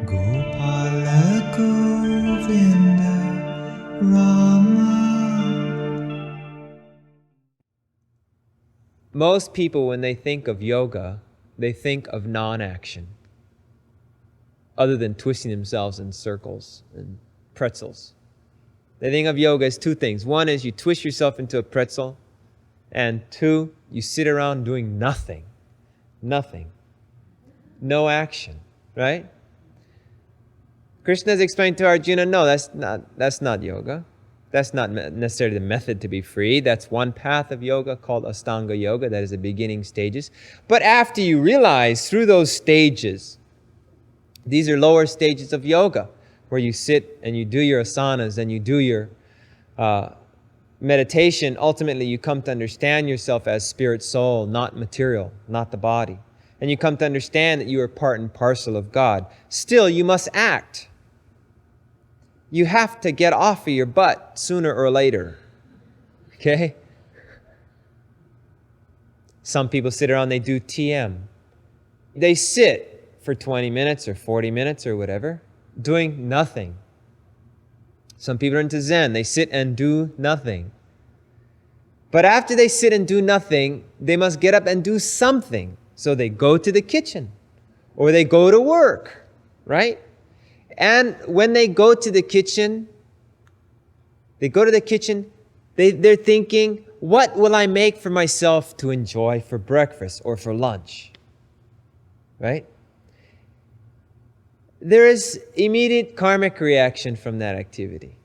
Gopala Govinda Rama. Most people, when they think of yoga, they think of non-action, other than twisting themselves in circles and pretzels. They think of yoga as two things. One is you twist yourself into a pretzel, and two, you sit around doing nothing. Nothing. No action, right? Krishna's explained to Arjuna, no, that's not yoga. That's not necessarily the method to be free. That's one path of yoga called Astanga Yoga. That is the beginning stages. But after you realize through those stages, these are lower stages of yoga, where you sit and you do your asanas and you do your meditation. Ultimately, you come to understand yourself as spirit, soul, not material, not the body. And you come to understand that you are part and parcel of God. Still, you must act. You have to get off of your butt sooner or later. Okay? Some people sit around, they do TM. They sit for 20 minutes or 40 minutes or whatever, doing nothing. Some people are into Zen. They sit and do nothing. But after they sit and do nothing, they must get up and do something. So they go to the kitchen or they go to work, right? And when they go to the kitchen, they're thinking, what will I make for myself to enjoy for breakfast or for lunch? Right? There is immediate karmic reaction from that activity.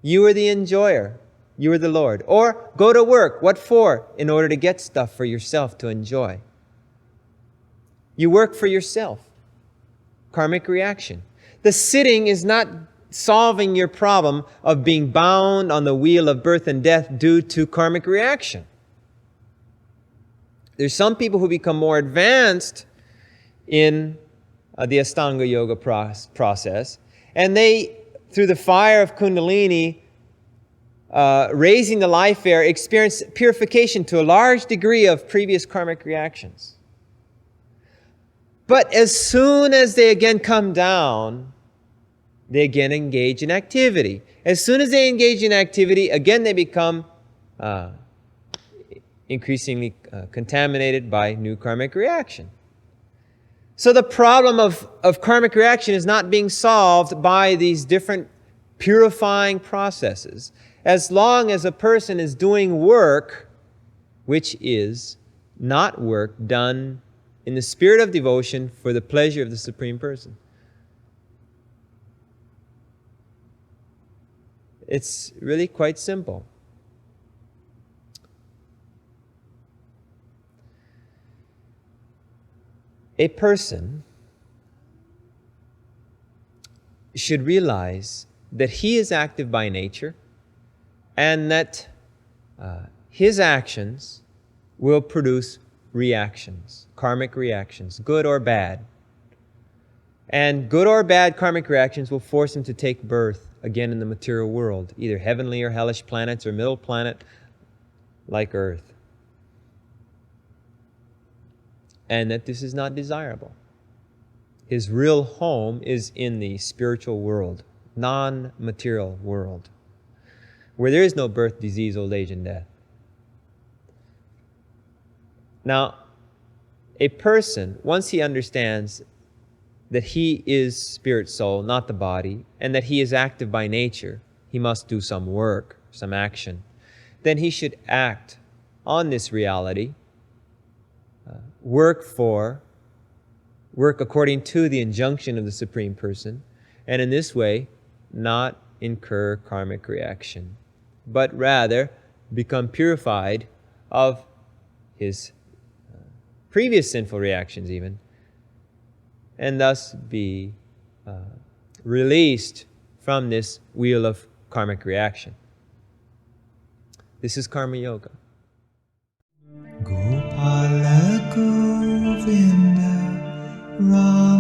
You are the enjoyer. You are the Lord. Or go to work. What for? In order to get stuff for yourself to enjoy. You work for yourself. Karmic reaction. The sitting is not solving your problem of being bound on the wheel of birth and death due to karmic reaction. There's some people who become more advanced in the Astanga Yoga process, and they, through the fire of Kundalini, raising the life air, experience purification to a large degree of previous karmic reactions. But as soon as they again come down, they again engage in activity. As soon as they engage in activity, again they become increasingly contaminated by new karmic reaction. So the problem of karmic reaction is not being solved by these different purifying processes. As long as a person is doing work, which is not work done in the spirit of devotion for the pleasure of the Supreme Person. It's really quite simple. A person should realize that he is active by nature and that his actions will produce reactions, karmic reactions, good or bad. And good or bad karmic reactions will force him to take birth again in the material world, either heavenly or hellish planets or middle planet like Earth. And that this is not desirable. His real home is in the spiritual world, non-material world, where there is no birth, disease, old age, and death. Now, a person, once he understands that he is spirit soul, not the body, and that he is active by nature, he must do some work, some action, then he should act on this reality, work according to the injunction of the Supreme Person, and in this way, not incur karmic reaction, but rather become purified of his previous sinful reactions even, and thus be released from this wheel of karmic reaction. This is Karma Yoga. Gopala Govinda Rama.